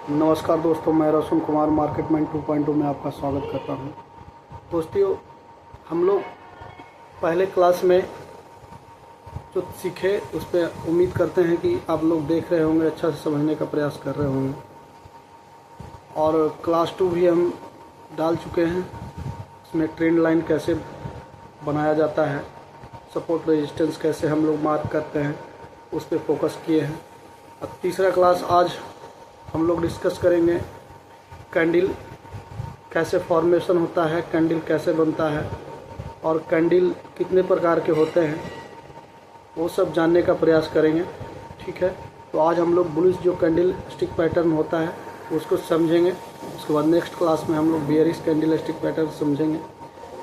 नमस्कार दोस्तों, मैं रोशन कुमार मार्केटमैन 2.0 में आपका स्वागत करता हूं। दोस्तों, हम लोग पहले क्लास में जो सीखे उस पर उम्मीद करते हैं कि आप लोग देख रहे होंगे, अच्छा से समझने का प्रयास कर रहे होंगे। और क्लास 2 भी हम डाल चुके हैं। उसमें ट्रेंड लाइन कैसे बनाया जाता है, सपोर्ट रेजिस्टेंस कैसे हम लोग मार्क करते हैं, उस पर फोकस किए हैं। अब तीसरा क्लास आज हम लोग डिस्कस करेंगे कैंडल कैसे फॉर्मेशन होता है, कैंडल कैसे बनता है और कैंडल कितने प्रकार के होते हैं, वो सब जानने का प्रयास करेंगे। ठीक है, तो आज हम लोग बुलिश जो कैंडल स्टिक पैटर्न होता है उसको समझेंगे। उसके बाद नेक्स्ट क्लास में हम लोग बेयरिश कैंडल स्टिक पैटर्न समझेंगे,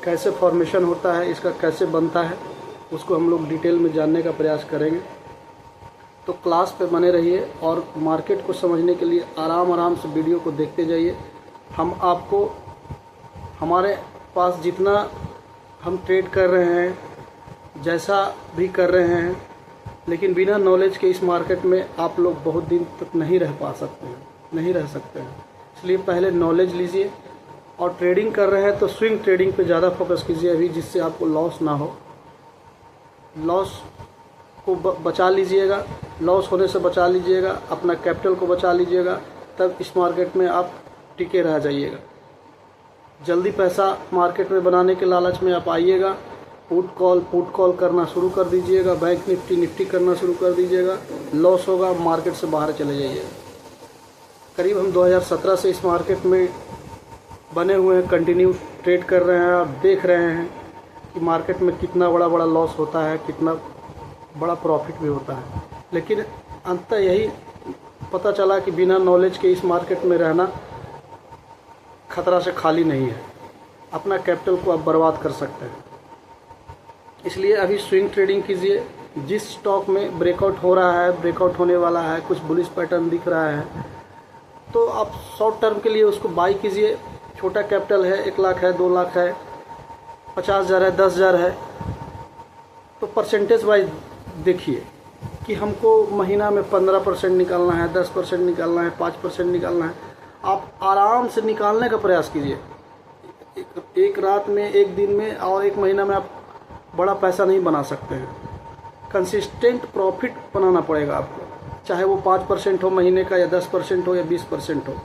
कैसे फॉर्मेशन होता है, इसका कैसे बनता है, उसको हम लोग डिटेल में जानने का प्रयास करेंगे। तो क्लास पे बने रहिए और मार्केट को समझने के लिए आराम से वीडियो को देखते जाइए। हम आपको हमारे पास जितना हम ट्रेड कर रहे हैं, जैसा भी कर रहे हैं, लेकिन बिना नॉलेज के इस मार्केट में आप लोग बहुत दिन तक नहीं रह सकते हैं। इसलिए पहले नॉलेज लीजिए और ट्रेडिंग कर रहे हैं तो स्विंग ट्रेडिंग पे ज़्यादा फोकस कीजिए अभी, जिससे आपको लॉस ना हो। लॉस को बचा लीजिएगा, लॉस होने से बचा लीजिएगा, अपना कैपिटल को बचा लीजिएगा, तब इस मार्केट में आप टिके रह जाइएगा। जल्दी पैसा मार्केट में बनाने के लालच में आप आइएगा, पुट कॉल करना शुरू कर दीजिएगा, बैंक निफ्टी करना शुरू कर दीजिएगा, लॉस होगा, मार्केट से बाहर चले जाइएगा। करीब हम 2017 से इस मार्केट में बने हुए हैं, कंटिन्यू ट्रेड कर रहे हैं। आप देख रहे हैं कि मार्केट में कितना बड़ा लॉस होता है, कितना बड़ा प्रॉफिट भी होता है, लेकिन अंततः यही पता चला कि बिना नॉलेज के इस मार्केट में रहना खतरा से खाली नहीं है। अपना कैपिटल को आप बर्बाद कर सकते हैं। इसलिए अभी स्विंग ट्रेडिंग कीजिए। जिस स्टॉक में ब्रेकआउट हो रहा है, ब्रेकआउट होने वाला है, कुछ बुलिश पैटर्न दिख रहा है, तो आप शॉर्ट टर्म के लिए उसको बाई कीजिए। छोटा कैपिटल है, 1 लाख है, 2 लाख है, 50,000 है, 10,000 है, तो परसेंटेज वाइज देखिए कि हमको महीना में 15% निकालना है, 10% निकालना है, 5% निकालना है। आप आराम से निकालने का प्रयास कीजिए। एक रात में, एक दिन में और एक महीना में आप बड़ा पैसा नहीं बना सकते हैं। कंसिस्टेंट प्रॉफिट बनाना पड़ेगा आपको, चाहे वो 5% हो महीने का, या 10% हो, या 20% हो।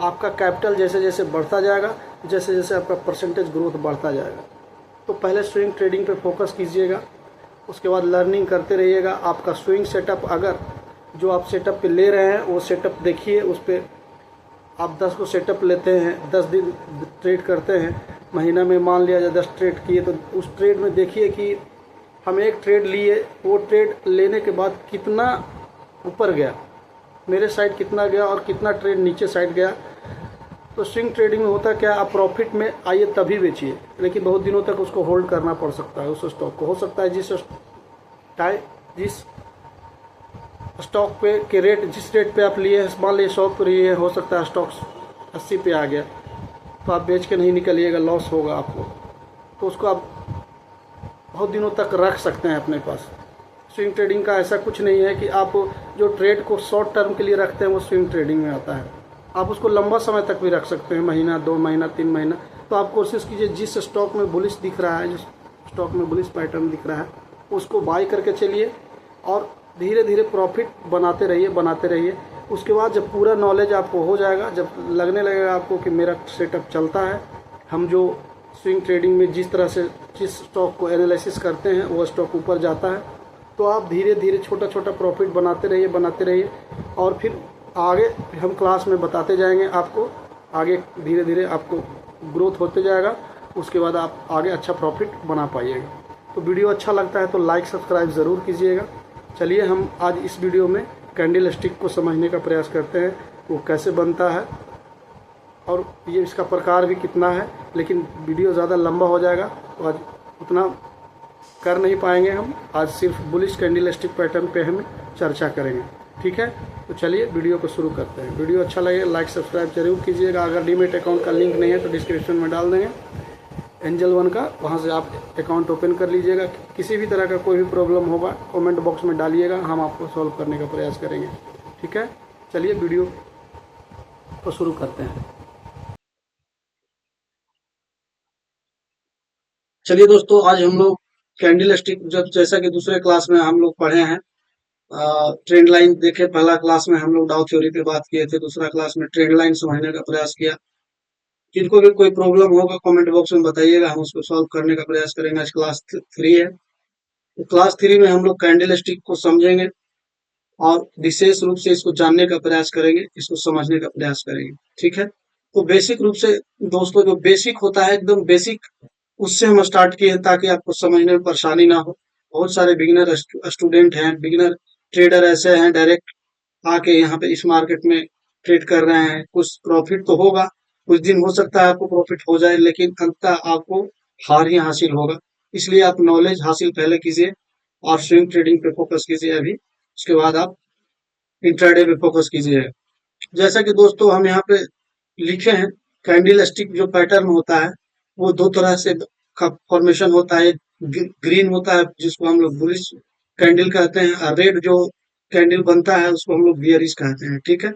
आपका कैपिटल जैसे जैसे बढ़ता जाएगा, जैसे जैसे आपका परसेंटेज ग्रोथ बढ़ता जाएगा। तो पहले स्विंग ट्रेडिंग पे फोकस कीजिएगा, उसके बाद लर्निंग करते रहिएगा। आपका स्विंग सेटअप, अगर जो आप सेटअप पे ले रहे हैं वो सेटअप देखिए, उस पर आप 10 को सेटअप लेते हैं, 10 दिन ट्रेड करते हैं, महीना में मान लिया जाए 10 ट्रेड किए, तो उस ट्रेड में देखिए कि हम एक ट्रेड लिए, वो ट्रेड लेने के बाद कितना ऊपर गया, मेरे साइड कितना गया और कितना ट्रेड नीचे साइड गया। तो स्विंग ट्रेडिंग में होता क्या, आप प्रॉफिट में आइए तभी बेचिए, लेकिन बहुत दिनों तक उसको होल्ड करना पड़ सकता है। उस स्टॉक को हो सकता है जिस स्टॉक पे के रेट, जिस रेट पे आप लिए, मान लीजिए 100 पे लिए, हो सकता है स्टॉक 80 पे आ गया, तो आप बेच के नहीं निकलिएगा, लॉस होगा आपको। तो उसको आप बहुत दिनों तक रख सकते हैं अपने पास। स्विंग ट्रेडिंग का ऐसा कुछ नहीं है कि आप जो ट्रेड को शॉर्ट टर्म के लिए रखते हैं वो स्विंग ट्रेडिंग में आता है। आप उसको लंबा समय तक भी रख सकते हैं, महीना, 2 महीना, 3 महीना। तो आप कोशिश कीजिए, जिस स्टॉक में बुलिश दिख रहा है, जिस स्टॉक में बुलिश पैटर्न दिख रहा है, उसको बाई करके चलिए और धीरे धीरे प्रॉफिट बनाते रहिए। उसके बाद जब पूरा नॉलेज आपको हो जाएगा, जब लगने लगेगा आपको कि मेरा सेटअप चलता है, हम जो स्विंग ट्रेडिंग में जिस तरह से जिस स्टॉक को एनालिसिस करते हैं वो स्टॉक ऊपर जाता है, तो आप धीरे धीरे छोटा प्रॉफिट बनाते रहिए। और फिर आगे हम क्लास में बताते जाएंगे आपको, आगे धीरे धीरे आपको ग्रोथ होते जाएगा। उसके बाद आप आगे अच्छा प्रॉफिट बना पाइएगा। तो वीडियो अच्छा लगता है तो लाइक सब्सक्राइब ज़रूर कीजिएगा। चलिए हम आज इस वीडियो में कैंडल स्टिक को समझने का प्रयास करते हैं, वो कैसे बनता है और ये इसका प्रकार भी कितना है। लेकिन वीडियो ज़्यादा लंबा हो जाएगा तो आज उतना कर नहीं पाएंगे हम। आज सिर्फ बुलिश कैंडल स्टिक पैटर्न पे हम चर्चा करेंगे। ठीक है, तो चलिए वीडियो को शुरू करते हैं। वीडियो अच्छा लगे लाइक सब्सक्राइब जरूर कीजिएगा। अगर डीमेट अकाउंट का लिंक नहीं है तो डिस्क्रिप्शन में डाल देंगे, एंजल वन का, वहाँ से आप अकाउंट ओपन कर लीजिएगा। किसी भी तरह का कोई भी प्रॉब्लम होगा कमेंट बॉक्स में डालिएगा, हम आपको सॉल्व करने का प्रयास करेंगे। ठीक है, चलिए वीडियो तो शुरू करते हैं। चलिए दोस्तों, आज हम लोग कैंडल स्टिक, जब जैसा कि दूसरे क्लास में हम लोग पढ़े हैं, ट्रेंड लाइन देखे। पहला क्लास में हम लोग डाउ थ्योरी पे बात किए थे, दूसरा क्लास में ट्रेंड लाइन समझने का प्रयास किया। जिनको भी कोई प्रॉब्लम होगा कमेंट बॉक्स में बताइएगा, हम उसको सॉल्व करने का प्रयास करेंगे। आज क्लास 3 है, तो क्लास 3 में हम लोग कैंडल स्टिक को समझेंगे और विशेष रूप से इसको जानने का प्रयास करेंगे, इसको समझने का प्रयास करेंगे। ठीक है, तो बेसिक रूप से दोस्तों, जो बेसिक होता है एकदम बेसिक, उससे हम स्टार्ट किए ताकि आपको समझने में परेशानी ना हो। बहुत सारे बिगिनर स्टूडेंट हैं, बिगिनर ट्रेडर ऐसे हैं, डायरेक्ट आके यहाँ पे इस मार्केट में ट्रेड कर रहे हैं। कुछ प्रॉफिट तो होगा, कुछ दिन हो सकता है आपको प्रॉफिट हो जाए, लेकिन अंततः आपको हार ही हासिल होगा। इसलिए आप नॉलेज हासिल पहले कीजिए और स्विंग ट्रेडिंग पे फोकस कीजिए अभी। उसके बाद आप इंट्राडे पे फोकस कीजिए। जैसा कि दोस्तों हम यहाँ पे लिखे हैं, कैंडल स्टिक जो पैटर्न होता है वो दो तरह से का फॉर्मेशन होता है। ग्रीन होता है जिसको हम लोग बुलिश कैंडल कहते हैं, और रेड जो कैंडल बनता है उसको हम लोग बियरिश कहते हैं। ठीक है,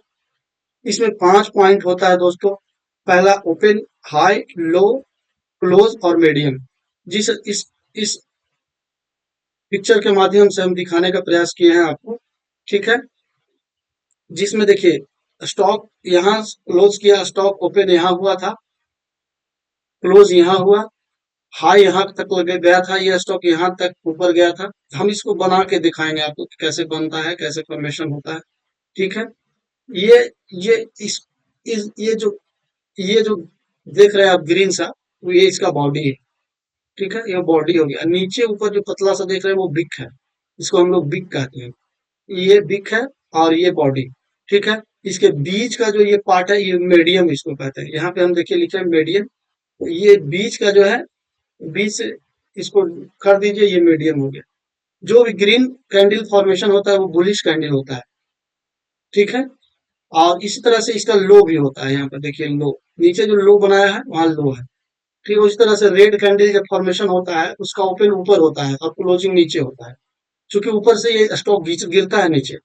इसमें 5 पॉइंट होता है दोस्तों। पहला ओपन, हाई, लो, क्लोज और मीडियम। जिस इस पिक्चर के माध्यम से हम दिखाने का प्रयास किए हैं आपको। ठीक है, जिसमें देखिए स्टॉक यहाँ क्लोज किया, स्टॉक ओपन यहाँ हुआ था, क्लोज यहाँ हुआ, हाई यहाँ तक लगे गया था, ये स्टॉक यहाँ तक ऊपर गया था। हम इसको बना के दिखाएंगे आपको कि कैसे बनता है, कैसे फॉर्मेशन होता है। ठीक है, ये ये ये जो देख रहे हैं आप ग्रीन सा, तो ये इसका बॉडी है। ठीक है, ये बॉडी हो गया। नीचे ऊपर जो पतला सा देख रहे हैं वो बिक है, इसको हम लोग बिक कहते हैं। ये बिक है और ये बॉडी। ठीक है, इसके बीच का जो ये पार्ट है ये मीडियम इसको कहते हैं। यहाँ पे हम देखिए लिखे हैं मीडियम, तो ये बीच का जो है, बीच से इसको कर दीजिए, ये मीडियम हो गया। जो भी ग्रीन कैंडल फॉर्मेशन होता है वो बुलिश कैंडल होता है। ठीक है, और इसी तरह से इसका लो भी होता है। यहाँ पर देखिए लो, नीचे जो लो बनाया है वहां लो है। ठीक है, उसी तरह से रेड कैंडल जब फॉर्मेशन होता है उसका ओपन ऊपर होता है और क्लोजिंग नीचे होता है। क्योंकि ऊपर से ये स्टॉक गिरता है नीचे,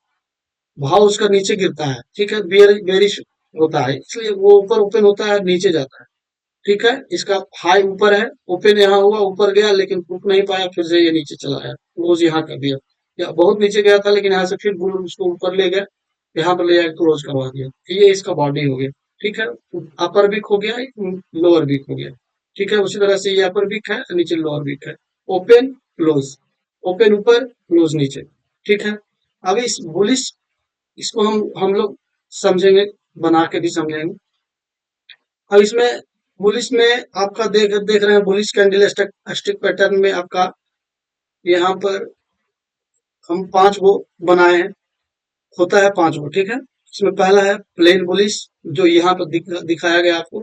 भाव उसका नीचे गिरता है। ठीक है, बेरिश होता है, इसलिए वो ऊपर ओपन होता है, नीचे जाता है। ठीक है, इसका हाई ऊपर है, ओपन यहाँ हुआ, ऊपर गया लेकिन रुक नहीं पाया, फिर से ये नीचे चला आया, क्लोज यहाँ कर दिया। या बहुत नीचे गया था लेकिन यहाँ से फिर बुल उसको ऊपर ले गया, यहाँ पर ले जाकर क्लोज करवा दिया। ये इसका बॉडी हो गया। ठीक है, अपर बिक हो गया, लोअर बिक हो गया। ठीक है, उसी तरह से ये अपर बिक है, नीचे लोअर बिक है। ओपन क्लोज, ओपन ऊपर, क्लोज नीचे। ठीक है, अब इस बुलिश, इसको हम लोग समझेंगे, बना के भी समझेंगे। अब इसमें बुलिश में आपका देख देख रहे हैं, बुलिश कैंडल स्टिक पैटर्न में आपका यहाँ पर हम 5 गो बनाए हैं, होता है 5 गो। ठीक है, इसमें पहला है प्लेन बुलिश, जो यहाँ पर दिखाया गया आपको।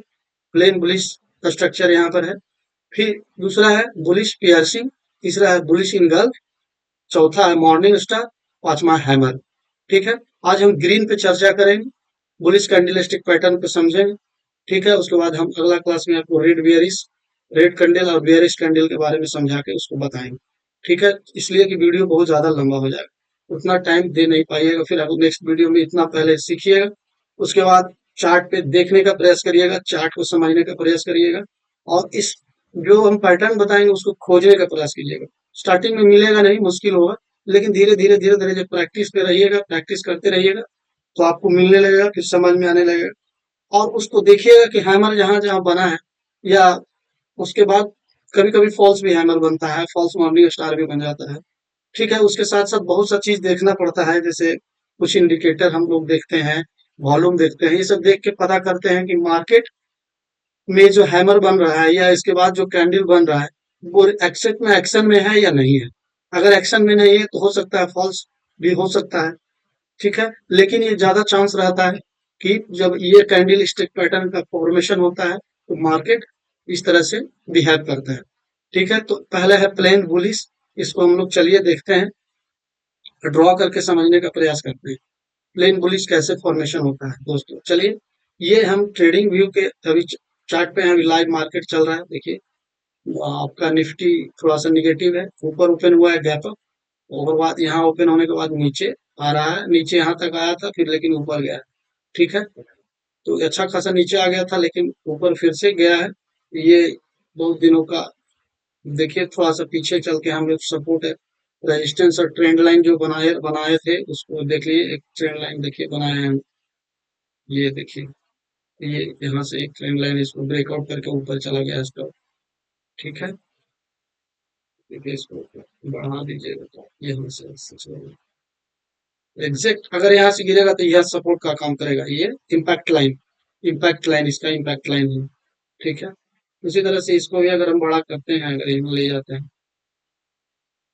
प्लेन बुलिश का स्ट्रक्चर यहाँ पर है। फिर दूसरा है बुलिश पियर्सिंग, तीसरा है बुलिश इंगल, चौथा है मॉर्निंग स्टार, पांचवा हैमर। ठीक है, आज हम ग्रीन पे चर्चा करेंगे, बुलिश कैंडलस्टिक पैटर्न पे समझेंगे। ठीक है, उसके बाद हम अगला क्लास में आपको रेड कैंडल और बियरिश कैंडल के बारे में समझा के उसको बताएंगे। ठीक है, इसलिए कि वीडियो बहुत ज्यादा लंबा हो जाएगा, उतना टाइम दे नहीं पाइएगा, फिर आप नेक्स्ट वीडियो में इतना पहले सीखिएगा। उसके बाद चार्ट पे देखने का प्रयास करिएगा, चार्ट को समझने का प्रयास करिएगा, और इस जो हम पैटर्न बताएंगे उसको खोजने का प्रयास कीजिएगा। स्टार्टिंग में मिलेगा नहीं, मुश्किल होगा, लेकिन धीरे धीरे जब प्रैक्टिस पे रहिएगा, प्रैक्टिस करते रहिएगा, तो आपको मिलने लगेगा, फिर समझ में आने लगेगा। और उसको देखिएगा कि हैमर जहां जहां बना है, या उसके बाद कभी कभी फॉल्स भी हैमर बनता है, फॉल्स मॉर्निंग स्टार भी बन जाता है। ठीक है, उसके साथ साथ बहुत सा चीज देखना पड़ता है, जैसे कुछ इंडिकेटर हम लोग देखते हैं, वॉल्यूम देखते हैं, ये सब देख के पता करते हैं कि मार्केट में जो हैमर बन रहा है या इसके बाद जो कैंडल बन रहा है वो एक्शन में है या नहीं है। अगर एक्शन में नहीं है तो हो सकता है फॉल्स भी हो सकता है। ठीक है, लेकिन ये ज्यादा चांस रहता है कि जब ये कैंडल स्टिक पैटर्न का फॉर्मेशन होता है तो मार्केट इस तरह से बिहेव करता है। ठीक है, तो पहला है प्लेन बुलिश, इसको हम लोग चलिए देखते हैं, ड्रॉ करके समझने का प्रयास करते हैं प्लेन बुलिश कैसे फॉर्मेशन होता है। दोस्तों चलिए, ये हम ट्रेडिंग व्यू के अभी चार्ट पे हैं, अभी लाइव मार्केट चल रहा है। देखिए आपका निफ्टी थोड़ा सा निगेटिव है, ऊपर ओपन हुआ है गैप अप, और बाद यहाँ ओपन होने के बाद नीचे आ रहा है, नीचे यहाँ तक आया था फिर लेकिन ऊपर गया। ठीक है, तो अच्छा खासा नीचे आ गया था, लेकिन ऊपर फिर से गया है। ये बहुत दिनों का, देखिए थोड़ा सा पीछे चल के हम लोग सपोर्ट है, रेजिस्टेंस और ट्रेंड लाइन जो बनाए बनाए थे उसको देख लिए। एक ट्रेंड लाइन देखिए बनाए हैं हम, ये देखिए, ये यहाँ से एक ट्रेंड लाइन, इसको ब्रेकआउट करके ऊपर चला गया स्टॉक। ठीक है, देखिए इसको बढ़ा दीजिएगा तो यहाँ से एग्जैक्ट अगर यहाँ से गिरेगा तो यह सपोर्ट का काम करेगा, ये इम्पैक्ट लाइन, इम्पैक्ट लाइन इसका इम्पैक्ट लाइन है। ठीक है, उसी तरह से इसको भी अगर हम बड़ा करते हैं, अगर यहाँ ले जाते हैं,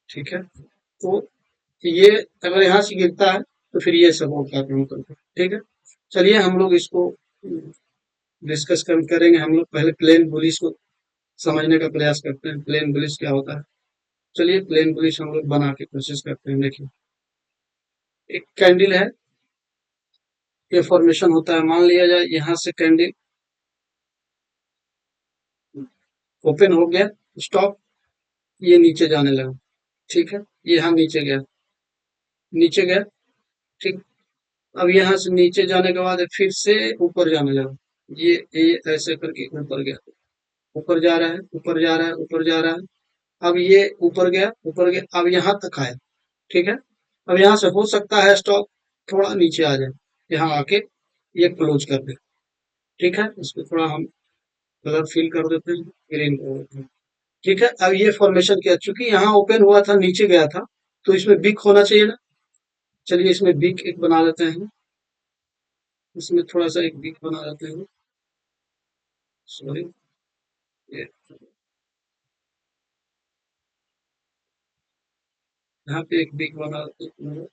ठीक है, तो ये अगर यहाँ से गिरता है तो फिर ये सपोर्ट का काम करता है। ठीक है, चलिए हम लोग इसको डिस्कस करेंगे। हम लोग पहले प्लेन बुलिश को समझने का प्रयास करते हैं, प्लेन बुलिश क्या होता है। चलिए प्लेन बुलिश हम लोग बना के कोशिश करते हैं। देखिए एक कैंडल है, ये फॉर्मेशन होता है, मान लिया जाए यहाँ से कैंडल ओपन हो गया, स्टॉप, ये नीचे जाने लगा। ठीक है, ये यहाँ नीचे गया, नीचे गया। ठीक, अब यहाँ से नीचे जाने के बाद फिर से ऊपर जाने लगा, ये ऐसे करके ऊपर गया, ऊपर जा रहा है, ऊपर जा रहा है, ऊपर जा रहा है। अब ये ऊपर गया, ऊपर गया, अब यहाँ तक आया। ठीक है, अब यहाँ से हो सकता है स्टॉक थोड़ा नीचे आ जाए, यहाँ आके ये क्लोज कर दे। ठीक है, इसको थोड़ा हम कलर फिल कर देते हैं, ग्रीन कर देते हैं। ठीक है, अब ये फॉर्मेशन किया, चूंकि यहाँ ओपन हुआ था, नीचे गया था, तो इसमें बिग होना चाहिए ना। चलिए इसमें बिग एक बना देते हैं, इसमें थोड़ा सा एक बिग बना देते हैं, सॉरी, ये यहाँ पे एक बिग बना देते हैं।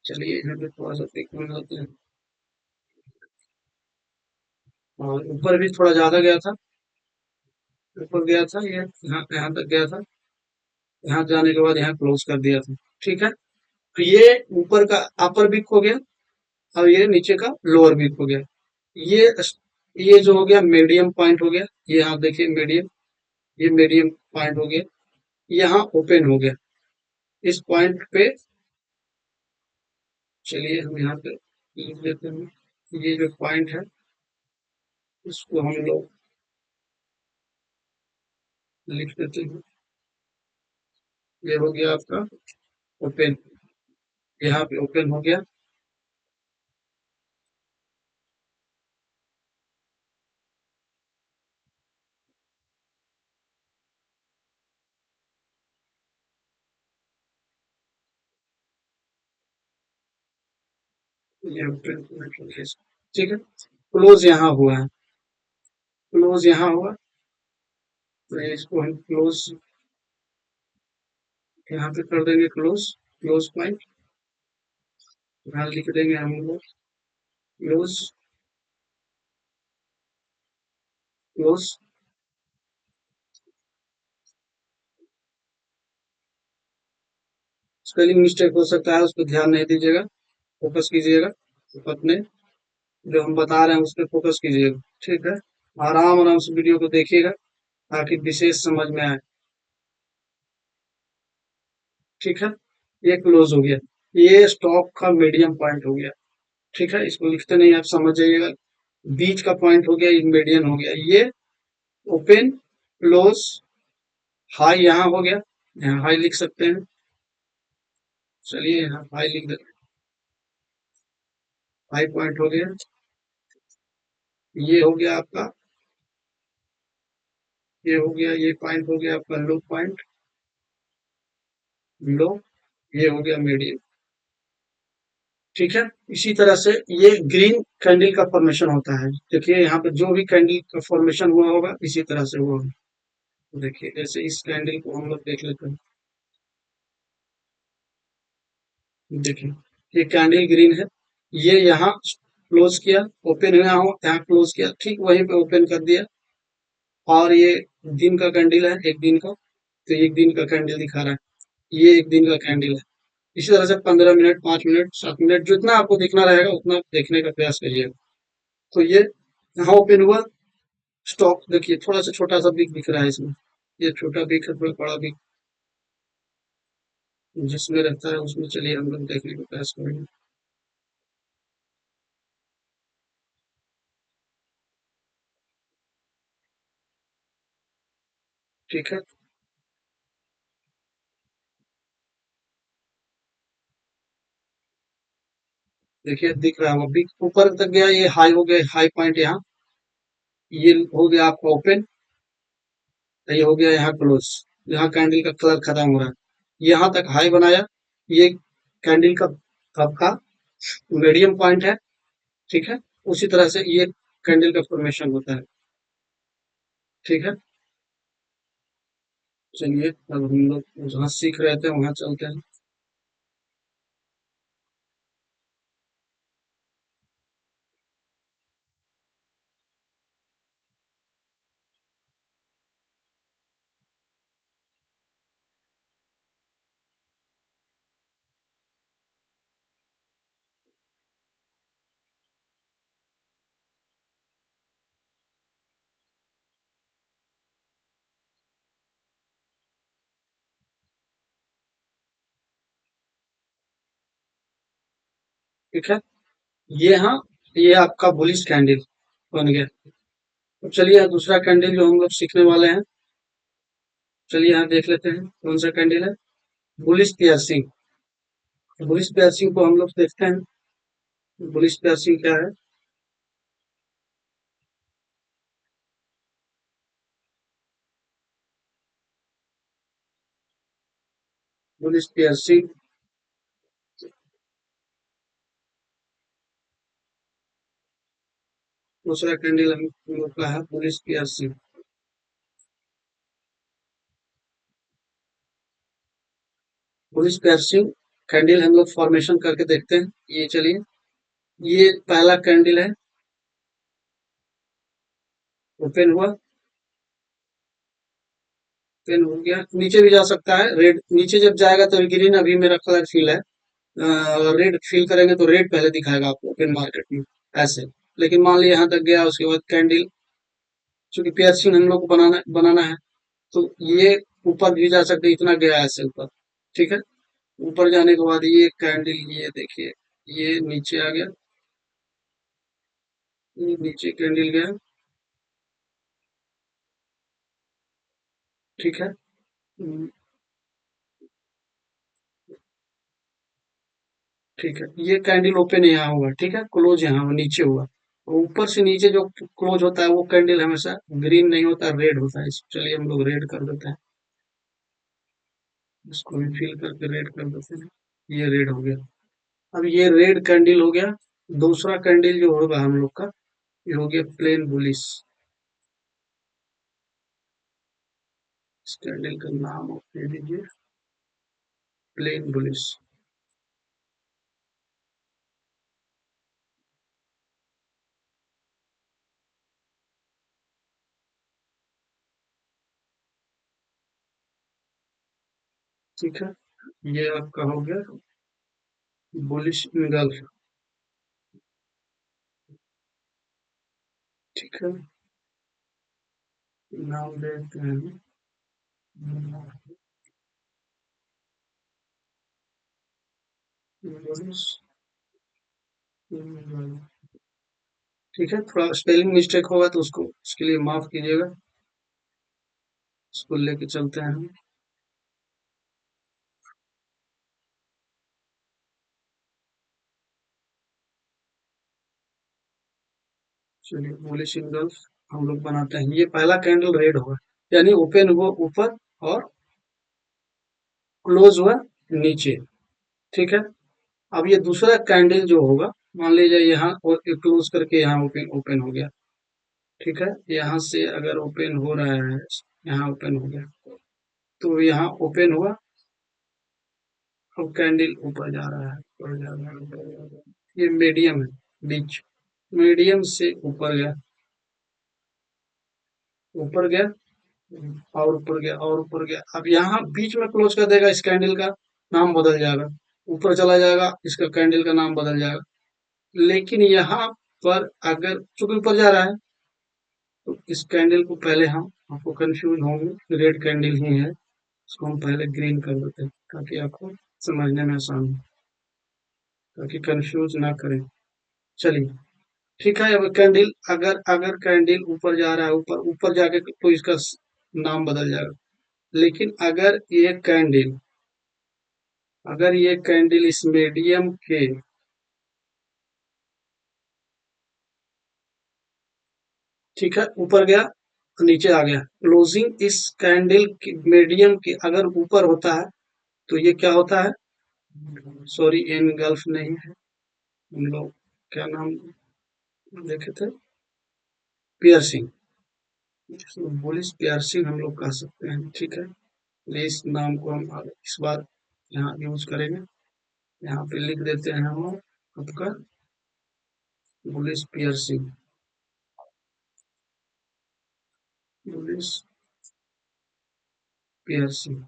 चलिए यहाँ पे थोड़ा सा बिग बना देते हैं, और ऊपर भी थोड़ा ज्यादा गया था, ऊपर गया था, ये यहाँ तक गया था, यहाँ जाने के बाद यहाँ क्लोज कर दिया था। ठीक है, तो ये ऊपर का अपर बिग हो गया, और ये नीचे का लोअर बिग हो गया। ये ये जो हो गया मीडियम पॉइंट हो गया, ये आप देखिए मीडियम, ये मीडियम पॉइंट हो गया, यहाँ ओपन हो गया इस पॉइंट पे। चलिए हम यहाँ पे लिख देते हैं, ये जो पॉइंट है इसको हम लोग लिख देते हैं, ये हो गया आपका ओपन, यहाँ पे ओपन हो गया। ये ओपन, ठीक है, क्लोज यहाँ हुआ है, क्लोज यहाँ हुआ, तो इसको हम क्लोज यहाँ पे कर देंगे, क्लोज, क्लोज पॉइंट, यहाँ लिख देंगे हम लोग क्लोज, क्लोज। स्पेलिंग मिस्टेक हो सकता है, उस पर ध्यान नहीं दीजिएगा, फोकस कीजिएगा अपने जो हम बता रहे हैं उस पर फोकस कीजिएगा। ठीक है, आराम आराम से वीडियो को देखिएगा ताकि विशेष समझ में आए। ठीक है, ये क्लोज हो गया, ये स्टॉक का मीडियम पॉइंट हो गया। ठीक है, इसको लिखते नहीं, आप समझ जाइएगा, बीच का पॉइंट हो गया, ये मीडियन हो गया, ये ओपन, क्लोज, हाई यहाँ हो गया, यहाँ हाई लिख सकते हैं। चलिए यहाँ हाई लिख देते हैं, हाई पॉइंट हो गया, ये हो गया आपका, ये हो गया, ये पॉइंट हो गया आपका लो पॉइंट, लो, ये हो गया मीडियम। ठीक है, इसी तरह से ये ग्रीन कैंडल का फॉर्मेशन होता है। देखिए यहाँ पे जो भी कैंडल का फॉर्मेशन हुआ होगा इसी तरह से हुआ होगा। देखिए जैसे इस कैंडल को हम लोग देख लेते हैं, देखिए ये कैंडल ग्रीन है, ये यहाँ क्लोज किया, ओपन हुआ हो, यहाँ क्लोज किया, ठीक वहीं पे ओपन कर दिया, और ये दिन का कैंडल है, एक दिन का, तो एक दिन का कैंडल दिखा रहा है, ये एक दिन का कैंडल है। इसी तरह से 15 मिनट, 5 मिनट, 7 मिनट, जितना आपको दिखना रहेगा उतना देखने का प्रयास करिएगा। तो ये यहाँ ओपन हुआ, स्टॉक देखिए थोड़ा सा छोटा सा बिग दिख रहा है इसमें, ये छोटा बिक है, थोड़ा बड़ा बिक जिसमें रहता है उसमें चलिए हम लोग देखने का प्रयास करेंगे। ठीक है, देखिए दिख रहा होगा बिक ऊपर तक गया, ये हाई हो गया, हाई पॉइंट यहाँ, ये हो गया आपका ओपन, ये हो गया यहाँ क्लोज, यहाँ कैंडल का कलर खत्म हो रहा है, यहाँ तक हाई बनाया, ये कैंडल का आपका मीडियम पॉइंट है। ठीक है, उसी तरह से ये कैंडल का फॉर्मेशन होता है। ठीक है, चलिए अब हम लोग जहाँ सीख रहे थे वहां चलते हैं। ठीक है, ये हाँ, ये आपका बुलिश कैंडल बन गया। तो चलिए दूसरा कैंडल जो हम लोग सीखने वाले हैं, चलिए यहाँ देख लेते हैं कौन सा कैंडल है। बुलिश पियर्सिंग, बुलिश पियर्सिंग को हम लोग देखते हैं, बुलिश पियर्सिंग क्या है। बुलिश पियर्सिंग, दूसरा कैंडल हम लोग का है bullish piercing. Bullish piercing candle हम लोग फॉर्मेशन करके देखते हैं। ये चलिए, ये पहला कैंडल है, ओपन हुआ, ओपन हो गया, नीचे भी जा सकता है, रेड नीचे जब जाएगा तो ग्रीन, अभी मेरा कलर फील है, रेड फील करेंगे तो रेड पहले दिखाएगा आपको ओपन मार्केट में, ऐसे। लेकिन मान लिया यहाँ तक गया, उसके बाद कैंडल, चूंकि पियर्सिंग हम लोग को बनाना बनाना है, तो ये ऊपर भी जा सकते, इतना गया ऐसे ऊपर। ठीक है, ऊपर जाने के बाद ये कैंडल, ये देखिए, ये नीचे आ गया, ये नीचे कैंडल गया। ठीक है, ठीक है, ये कैंडल ओपन यहाँ हुआ, ठीक है, क्लोज यहाँ हुआ, नीचे हुआ। ऊपर से नीचे जो क्लोज होता है वो कैंडल हमेशा ग्रीन नहीं होता, रेड होता है। चलिए हम लोग रेड कर देते हैं, इसको भी फिल करके रेड कर देते हैं, ये रेड हो गया। अब ये रेड कैंडल हो गया। दूसरा कैंडल जो होगा हम लोग का, ये हो गया प्लेन बुलिश। इस कैंडल का नाम आप दे दीजिए प्लेन बुलिश। ठीक है, ये आपका हो गया बुलिश इंगल्फ। ठीक है, नाम देते हैं बुलिश इंगल्फ। ठीक है, थोड़ा स्पेलिंग मिस्टेक होगा तो उसको उसके लिए माफ कीजिएगा, इसको लेके चलते हैं हम। चलिए बुलिश इंगल्फ हम लोग बनाते हैं। ये पहला कैंडल रेड होगा, यानी ओपन हुआ ऊपर और क्लोज हुआ नीचे। ठीक है, अब ये दूसरा कैंडल जो होगा, मान लीजिए यहाँ और क्लोज करके यहाँ ओपन ओपन हो गया। ठीक है, यहाँ से अगर ओपन हो रहा है, यहाँ ओपन हो गया, तो यहाँ ओपन हुआ, अब कैंडल ऊपर जा रहा है, ऊपर जा रहा है, ऊपर जा रहा है। ये मीडियम है, बीच, मीडियम से ऊपर गया, ऊपर गया और ऊपर गया और ऊपर गया। अब यहाँ बीच में क्लोज कर देगा, इस कैंडल का नाम बदल जाएगा, ऊपर चला जाएगा, इसका कैंडल का नाम बदल जाएगा। लेकिन यहाँ पर अगर चूंकि ऊपर जा रहा है, तो इस कैंडल को पहले हम आपको कंफ्यूज होंगे, रेड कैंडल ही है, इसको हम पहले ग्रीन कर देते हैं ताकि आपको समझने में आसान हो, ताकि कंफ्यूज ना करें। चलिए ठीक है। अब कैंडल अगर अगर कैंडल ऊपर जा रहा है, ऊपर ऊपर जाके तो इसका नाम बदल जाएगा। लेकिन अगर ये कैंडल इस मीडियम के ठीक है ऊपर गया तो नीचे आ गया, क्लोजिंग इस कैंडल के मीडियम के अगर ऊपर होता है तो ये क्या होता है, सॉरी एनगल्फ नहीं है, हम लोग क्या नाम देखे थे, पियर्सिंग, बुलिश पियर्सिंग हम लोग कह सकते हैं। ठीक है, इस नाम को हम इस बार यहाँ यूज करेंगे, यहाँ पे लिख देते हैं हम आपका बुलिश पियर्सिंग, बुलिश पियर्सिंग।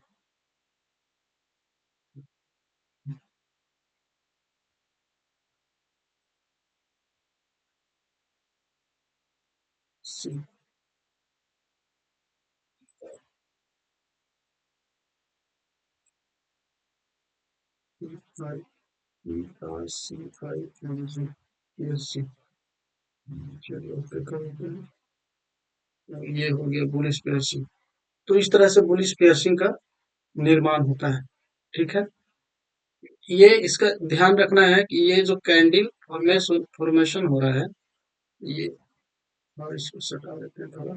चलिए ओके कर देते हैं। ये हो गया बुलिश पियर्सिंग। तो इस तरह से बुलिश पियर्सिंग का निर्माण होता है। ठीक है, ये इसका ध्यान रखना है कि ये जो कैंडल फॉर्मेशन हो रहा है, ये और इसको सटा देते हैं थोड़ा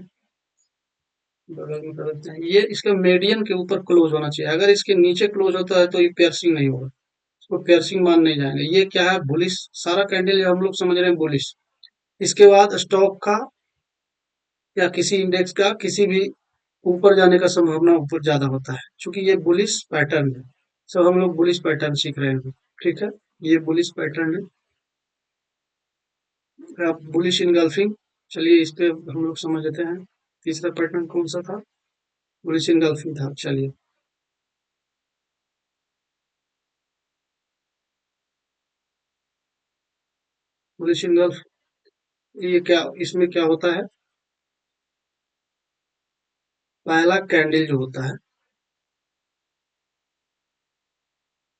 बगल में कर देते हैं, ये इसके मीडियन के ऊपर क्लोज होना चाहिए। अगर इसके नीचे क्लोज होता है तो ये पियर्सिंग नहीं होगा, इसको पियर्सिंग मान नहीं जाएंगे। ये क्या है, बुलिश, सारा कैंडल हम लोग समझ रहे हैं बुलिश। इसके बाद स्टॉक का या किसी इंडेक्स का किसी भी ऊपर जाने का संभावना ऊपर ज्यादा होता है, क्योंकि ये बुलिश पैटर्न है। सब हम लोग बुलिश पैटर्न सीख रहे हैं। ठीक है, ये बुलिश पैटर्न है, बुलिश इनगल्फिंग। चलिए इस पे हम लोग समझ लेते हैं, तीसरा पैटर्न कौन सा था, बुलिश इनगल्फिंग था। चलिए बुलिश इनगल्फ, ये क्या, इसमें क्या होता है, पहला कैंडल जो होता है,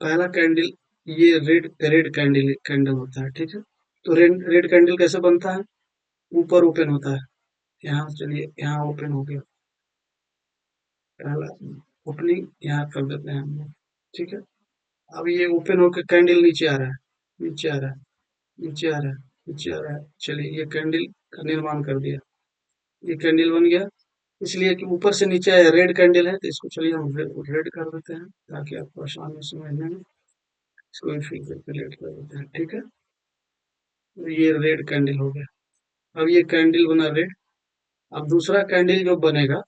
पहला कैंडल ये रेड रेड कैंडल कैंडल होता है। ठीक है, तो रेड रेड कैंडल कैसे बनता है, ऊपर ओपन होता है, यहाँ चलिए यहाँ ओपन हो गया, पहला ओपनिंग यहाँ कर देते हैं हम लोग। ठीक है, अब ये ओपन होकर कैंडल नीचे आ रहा है, नीचे आ रहा है, नीचे आ रहा है, नीचे आ रहा है। चलिए ये कैंडल का निर्माण कर दिया, ये कैंडल बन गया। इसलिए कि ऊपर से नीचे आया, रेड कैंडल है तो इसको चलिए हम रेड कर देते हैं ताकि आपको आसान हो समझने में। इसको भी फिर करके रेड कर देते हैं। ठीक है, तो ये रेड कैंडल हो गया। अब ये कैंडल बना रेड। अब दूसरा कैंडल जो बनेगा,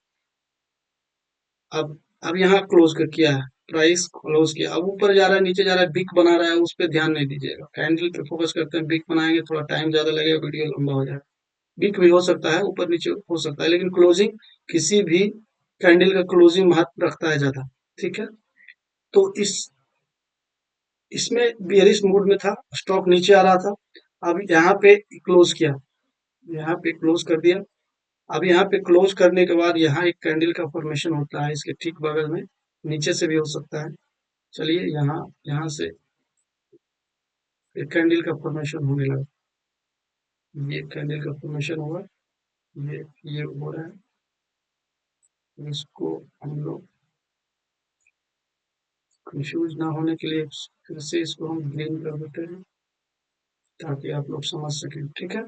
अब यहाँ क्लोज कर किया है, प्राइस क्लोज किया, अब ऊपर जा रहा है नीचे जा रहा है, बिक बना रहा है, उस पर ध्यान नहीं दीजिएगा, कैंडल पे फोकस करते हैं। बिक बनाएंगे थोड़ा टाइम ज्यादा लगेगा, वीडियो लंबा हो जाएगा। बिक भी हो सकता है, ऊपर नीचे हो सकता है, लेकिन क्लोजिंग, किसी भी कैंडल का क्लोजिंग महत्व रखता है ज्यादा। ठीक है, तो इसमें बेयरिश मूड में था, स्टॉक नीचे आ रहा था, अब यहाँ पे क्लोज किया, यहाँ पे क्लोज कर दिया। अब यहाँ पे क्लोज करने के बाद यहाँ एक कैंडल का फॉर्मेशन होता है, इसके ठीक बगल में, नीचे से भी हो सकता है। चलिए यहाँ यहाँ से एक कैंडल का फॉर्मेशन होने लगा, ये कैंडल का फॉर्मेशन हुआ, ये हो रहा है। इसको हम लोग कंफ्यूज ना होने के लिए फिर से इसको हम ग्रीन कर देते हैं ताकि आप लोग समझ सकें। ठीक है,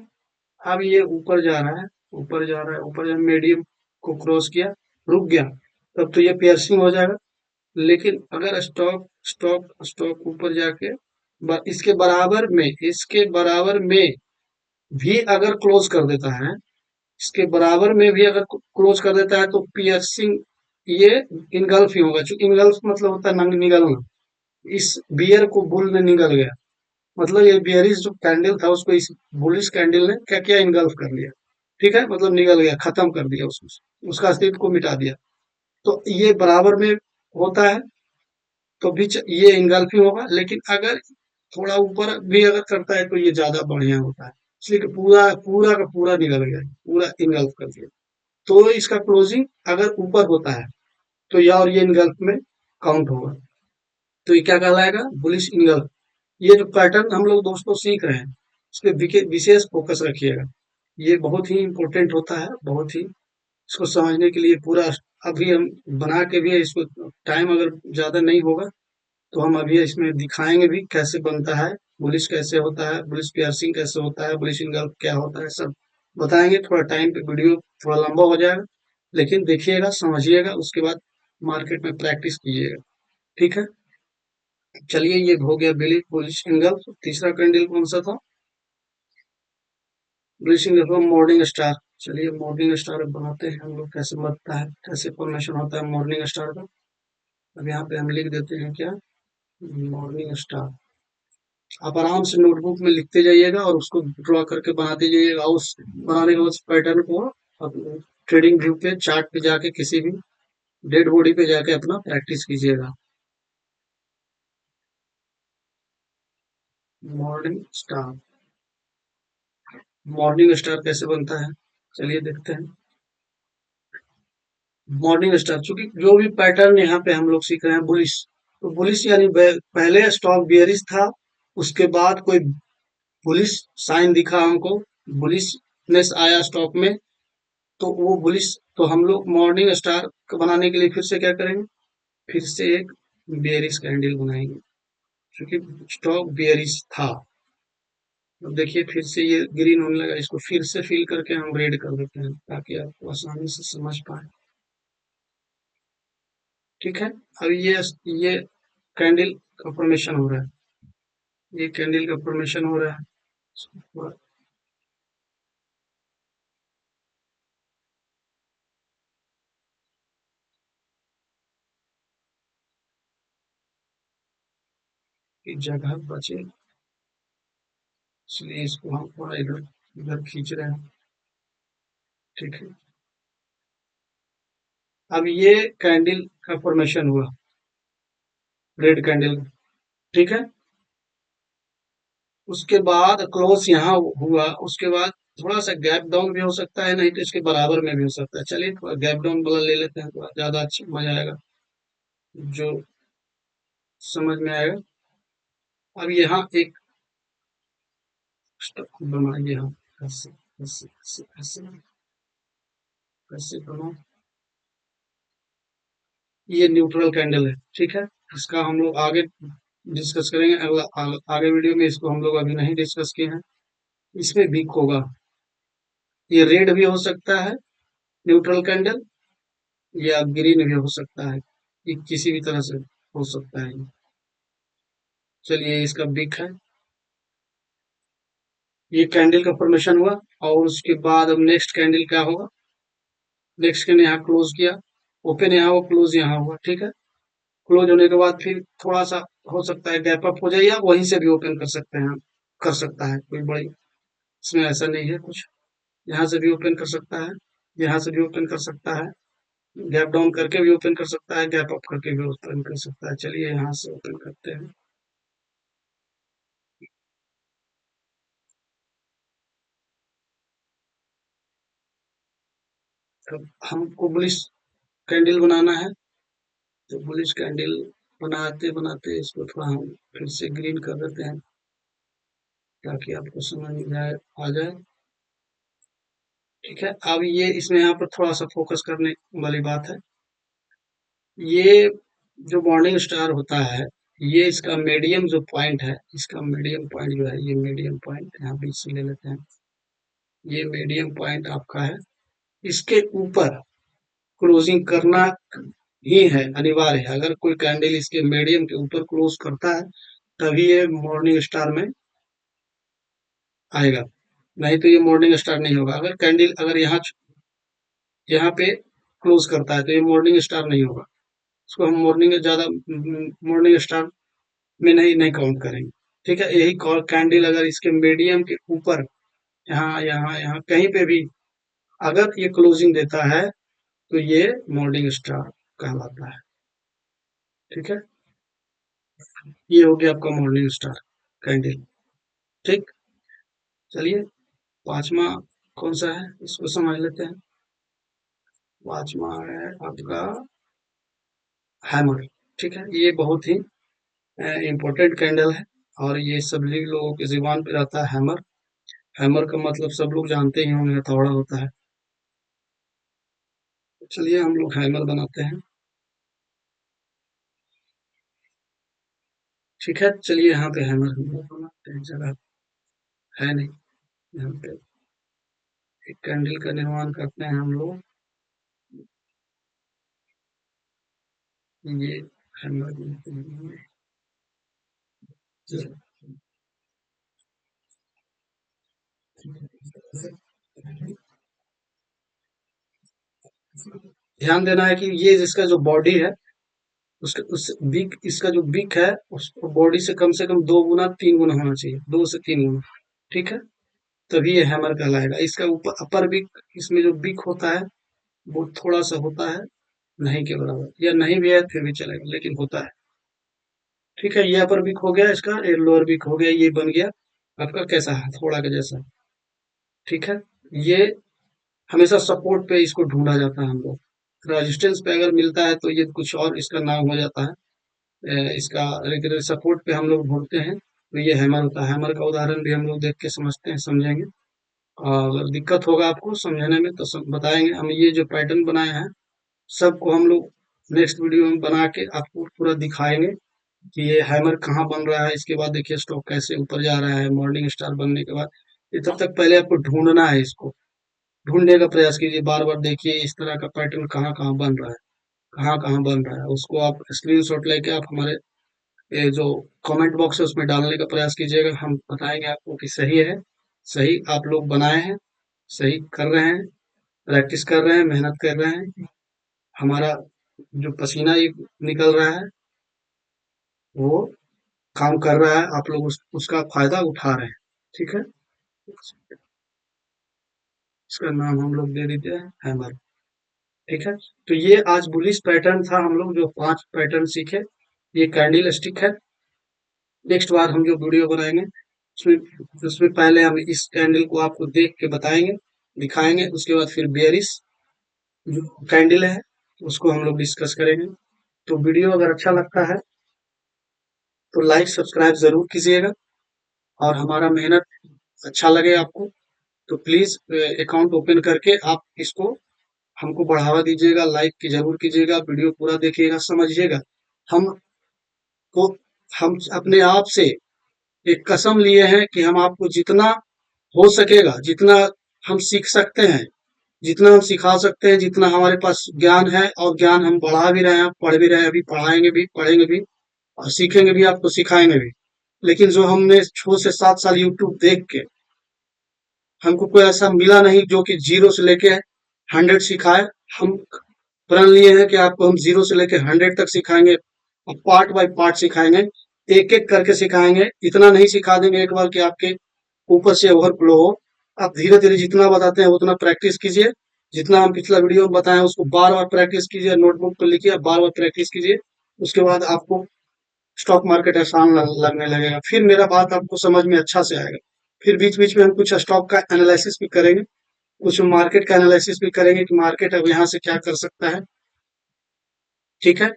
अब ये ऊपर जा रहा है, ऊपर जा रहा है, ऊपर जब मीडियम को क्रॉस किया, रुक गया, तब तो ये पियर्सिंग हो जाएगा। लेकिन अगर स्टॉक स्टॉक स्टॉक ऊपर जाके इसके बराबर में भी अगर क्लोज कर देता है, इसके बराबर में भी अगर क्लोज कर देता है तो पियर्सिंग, ये इनगल्फ ही होगा। चूंकि इनगल्फ मतलब होता है निगलना, इस बियर को बुल ने निगल गया, मतलब ये बियरिश जो कैंडल था उसको इस बुलिश कैंडल ने क्या किया, इनगल्फ कर लिया। ठीक है, मतलब निगल गया, खत्म कर दिया उसको, उसका अस्तित्व को मिटा दिया। तो ये बराबर में होता है तो बीच ये इनगल्फ ही होगा। लेकिन अगर थोड़ा ऊपर भी अगर करता है तो ये ज्यादा बढ़िया होता है। इसलिए कि पूरा पूरा का पूरा निकल गया, पूरा इनगल्फ कर दिया। तो इसका क्लोजिंग अगर ऊपर होता है तो यह और ये इनगल्फ में काउंट होगा। तो ये क्या कहलाएगा? Bullish engulf. ये जो पैटर्न हम लोग दोस्तों सीख रहे हैं, इस पे विशेष फोकस रखिएगा। ये बहुत ही इंपॉर्टेंट होता है, बहुत ही इसको समझने के लिए पूरा अभी हम बना के भी इसको, टाइम अगर ज्यादा नहीं होगा तो हम अभी इसमें दिखाएंगे भी कैसे बनता है, बुलिश कैसे होता है, बुलिश पियर्सिंग कैसे होता है, बुलिश इनगल्फ क्या होता है, सब बताएंगे। थोड़ा टाइम पे वीडियो थोड़ा लंबा हो जाएगा, लेकिन देखिएगा, समझिएगा, उसके बाद मार्केट में प्रैक्टिस कीजिएगा। ठीक है, चलिए ये हो गया बुलिश इनगल्फ। तीसरा कैंडल कौन सा था? Bullish engulf morning star. चलिए मॉर्निंग स्टार बनाते हैं हम लोग, कैसे बनता है, कैसे फॉर्मेशन होता है मॉर्निंग स्टार का। अब यहाँ पे हम लिख देते हैं क्या, मॉर्निंग स्टार। आप आराम से नोटबुक में लिखते जाइएगा और उसको ड्रॉ करके बनाते जाइएगा। उस बनाने के उस पैटर्न को आप ट्रेडिंग व्यू पे, चार्ट पे जाके, किसी भी डेड बॉडी पे जाके अपना प्रैक्टिस कीजिएगा। मॉर्निंग स्टार, मॉर्निंग स्टार कैसे बनता है, चलिए देखते हैं। मॉर्निंग स्टार, चूंकि जो भी पैटर्न यहाँ पे हम लोग सीख रहे हैं बुलिश, तो बुलिश यानी पहले स्टॉक बियरिश था, उसके बाद कोई बुलिश साइन दिखा हमको, बुलिशनेस आया स्टॉक में, तो वो बुलिश, तो हम लोग मॉर्निंग स्टार बनाने के लिए फिर से क्या करेंगे, फिर से एक बेयरिश कैंडल बनाएंगे, क्योंकि स्टॉक बेयरिश था। अब देखिए फिर से ये ग्रीन होने लगा, इसको फिर से फिल करके हम रेड कर देते हैं ताकि आपको आसानी से समझ पाए। ठीक है, अब ये कैंडल का फॉर्मेशन हो रहा है, ये कैंडल का फॉर्मेशन हो रहा है। की जगह बचे, इसलिए इसको हम थोड़ा इधर इधर खींच रहे हैं। ठीक है, अब ये कैंडल का फॉर्मेशन हुआ, रेड कैंडल। ठीक है, उसके बाद क्लोज यहाँ हुआ, उसके बाद थोड़ा सा गैप डाउन भी हो सकता है, नहीं तो इसके बराबर में भी हो सकता है। चलिए थोड़ा गैप डाउन वाला ले लेते हैं, थोड़ा ज्यादा अच्छा मजा आएगा, जो समझ में आएगा। अब यहाँ एक बनाइए हम, ऐसे ऐसे ऐसे ऐसे ऐसे बना, ये न्यूट्रल कैंडल है। ठीक है, इसका हम लोग आगे डिस्कस करेंगे, अगला आगे वीडियो में। इसको हम लोग अभी नहीं डिस्कस किए हैं। इसमें वीक होगा, ये रेड भी हो सकता है न्यूट्रल कैंडल, या ग्रीन भी हो सकता है, ये किसी भी तरह से हो सकता है। चलिए इसका बिक है, ये कैंडल का फॉर्मेशन हुआ, और उसके बाद अब नेक्स्ट कैंडल क्या होगा, नेक्स्ट कैंडल यहाँ क्लोज किया, ओपन यहाँ हुआ, क्लोज यहाँ हुआ। ठीक है, क्लोज होने के बाद फिर थोड़ा सा हो सकता है गैप अप हो जाए, या वहीं से भी ओपन कर सकते हैं, कर सकता है, कोई बड़ी इसमें ऐसा नहीं है कुछ। यहाँ से भी ओपन कर सकता है, यहाँ से भी ओपन कर सकता है, गैप डाउन करके भी ओपन कर सकता है, गैप अप करके भी ओपन कर सकता है। चलिए यहाँ से ओपन करते हैं। अब हमको बुलिश कैंडल बनाना है, तो बुलिश कैंडल बनाते बनाते इसको थोड़ा हम फिर से ग्रीन कर देते हैं, ताकि आपको समझ में आ जाए। ठीक है, अब ये इसमें यहाँ पर थोड़ा सा फोकस करने वाली बात है, ये जो मॉर्निंग स्टार होता है, ये इसका मीडियम जो पॉइंट है, इसका मीडियम पॉइंट जो है, ये मीडियम पॉइंट यहाँ बीच से ले लेते हैं, ये मीडियम पॉइंट आपका है, इसके ऊपर क्लोजिंग करना ही है, अनिवार्य है। अगर कोई कैंडल इसके मीडियम के ऊपर क्लोज करता है तभी ये मॉर्निंग स्टार में आएगा, नहीं तो ये मॉर्निंग स्टार नहीं होगा। अगर कैंडल अगर यहाँ पे क्लोज करता है तो ये मॉर्निंग स्टार नहीं होगा, इसको हम मॉर्निंग ज्यादा मॉर्निंग स्टार में नहीं काउंट करेंगे। ठीक है, यही कैंडल अगर इसके मीडियम के ऊपर, यहाँ यहाँ यहाँ कहीं पे भी अगर ये क्लोजिंग देता है तो ये मॉर्निंग स्टार कहलाता है। ठीक है, ये हो गया आपका मॉर्निंग स्टार कैंडल। ठीक, चलिए पांचवा कौन सा है इसको समझ लेते हैं। पांचवा है आपका हैमर। ठीक है, ये बहुत ही इम्पोर्टेंट कैंडल है और ये सभी लोगों की जुबान पे रहता है हैमर। हैमर का मतलब सब लोग जानते ही होंगे, हथौड़ा होता है। चलिए हम लोग हैमर बनाते हैं। ठीक है, चलिए यहाँ पे हैमर हम लोग बनाते हैं, जगह है नहीं यहाँ पे। एक कैंडल का निर्माण करते हैं हम लोग। ये हैमर बनाते हैं। ध्यान देना है कि ये जिसका जो बॉडी है उसका उस बिग इसका जो बिग है उस बॉडी से कम 2 गुना 3 गुना होना चाहिए, 2 से 3 गुना। ठीक है, तभी ये हैमर कहलाएगा। इसका ऊपर अपर बिग, इसमें जो बिग होता है वो थोड़ा सा होता है नहीं के बराबर, या नहीं भी है फिर भी चलेगा लेकिन होता है। ठीक है, ये अपर बिग हो गया इसका, ये लोअर बिग हो गया, ये बन गया आपका कैसा है, थोड़ा का जैसा। ठीक है, ये हमेशा सपोर्ट पे इसको ढूंढा जाता है हम लोग। रेजिस्टेंस पे अगर मिलता है तो ये कुछ और इसका नाम हो जाता है। इसका लेकिन सपोर्ट पे हम लोग ढूंढते हैं तो ये हैमर होता है। हैमर का उदाहरण भी हम लोग देख के समझते हैं, समझेंगे। और अगर दिक्कत होगा आपको समझने में तो सब बताएंगे। हम ये जो पैटर्न बनाए हैं सबको हम लोग नेक्स्ट वीडियो में बना के आपको पूरा दिखाएंगे कि ये हैमर कहाँ बन रहा है। इसके बाद देखिए स्टॉक कैसे ऊपर जा रहा है मॉर्निंग स्टार बनने के बाद। ये तब तक पहले आपको ढूंढना है, इसको ढूंढने का प्रयास कीजिए, बार बार देखिए इस तरह का पैटर्न कहाँ कहाँ बन रहा है, कहाँ कहाँ बन रहा है। उसको आप स्क्रीनशॉट लेके आप हमारे ये जो कमेंट बॉक्स है उसमें डालने का प्रयास कीजिएगा। हम बताएंगे आपको कि सही है, सही आप लोग बनाए हैं, सही कर रहे हैं, प्रैक्टिस कर रहे हैं, मेहनत कर रहे हैं। हमारा जो पसीना ये निकल रहा है वो काम कर रहा है, आप लोग उसका फायदा उठा रहे हैं। ठीक है, इसका नाम हम लोग दे देते हैं हैमर। ठीक है, तो ये आज बुलिश पैटर्न था, हम लोग जो 5 पैटर्न सीखे। ये कैंडल स्टिक है। नेक्स्ट बार हम जो वीडियो बनाएंगे उसमें उसमें पहले हम इस कैंडल को आपको देख के बताएंगे, दिखाएंगे। उसके बाद फिर बेयरिश जो कैंडल है उसको हम लोग डिस्कस करेंगे। तो वीडियो अगर अच्छा लगता है तो लाइक सब्सक्राइब जरूर कीजिएगा। और हमारा मेहनत अच्छा लगे आपको तो प्लीज अकाउंट ओपन करके आप इसको हमको बढ़ावा दीजिएगा, लाइक की जरूर कीजिएगा, वीडियो पूरा देखिएगा, समझिएगा। हम को हम अपने आप से एक कसम लिए हैं कि हम आपको जितना हो सकेगा, जितना हम सीख सकते हैं, जितना हम सिखा सकते हैं, जितना हमारे पास ज्ञान है और ज्ञान हम बढ़ा भी रहे हैं, पढ़ भी रहे हैं, अभी पढ़ाएंगे भी, पढ़ेंगे भी और सीखेंगे भी, आपको सिखाएंगे भी। लेकिन जो हमने 6 से 7 साल यूट्यूब देख के हमको कोई ऐसा मिला नहीं जो कि 0 से लेके 100 सिखाए। हम प्रण लिए हैं कि आपको हम 0 से लेके 100 तक सिखाएंगे और पार्ट बाय पार्ट सिखाएंगे, एक एक करके सिखाएंगे। इतना नहीं सिखा देंगे एक बार कि आपके ऊपर से ओवरफ्लो हो। आप धीरे धीरे जितना बताते हैं उतना प्रैक्टिस कीजिए। जितना हम पिछला वीडियो में बताएं उसको बार बार प्रैक्टिस कीजिए, नोटबुक पर लिखिए, बार बार प्रैक्टिस कीजिए। उसके बाद आपको स्टॉक मार्केट आसान लगने लगेगा, फिर मेरा बात आपको समझ में अच्छा से आएगा। फिर बीच बीच में हम कुछ स्टॉक का एनालिसिस भी करेंगे, कुछ मार्केट का एनालिसिस भी करेंगे कि मार्केट अब यहाँ से क्या कर सकता है। ठीक है,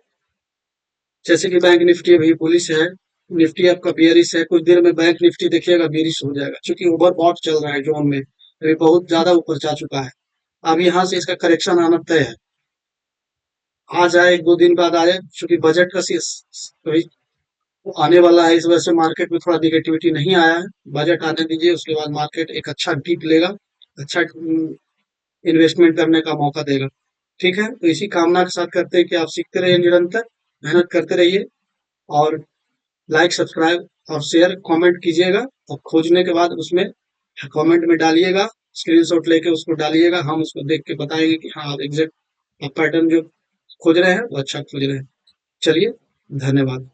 जैसे कि बैंक निफ्टी अभी बुलिश है, निफ्टी आपका बेयरिश है। कुछ देर में बैंक निफ्टी देखिएगा बेयरिश हो जाएगा क्योंकि ओवरबॉट चल रहा है जोन में, अभी बहुत ज्यादा ऊपर जा चुका है। अब यहाँ से इसका करेक्शन आना तय है, आ जाए 1-2 दिन बाद आ जाए, क्योंकि बजट का अभी आने वाला है। इस वजह से मार्केट में थोड़ा निगेटिविटी नहीं आया है। बजट आने दीजिए, उसके बाद मार्केट एक अच्छा डीप लेगा, अच्छा इन्वेस्टमेंट करने का मौका देगा। ठीक है, तो इसी कामना के साथ करते हैं कि आप सीखते रहिए, निरंतर मेहनत करते रहिए और लाइक सब्सक्राइब और शेयर कमेंट कीजिएगा। और खोजने के बाद उसमें कमेंट में डालिएगा, स्क्रीनशॉट लेके उसको डालिएगा, हम उसको देख के बताएंगे कि हाँ आप एग्जैक्ट पैटर्न जो खोज रहे हैं वो अच्छा खोज रहे हैं। चलिए, धन्यवाद।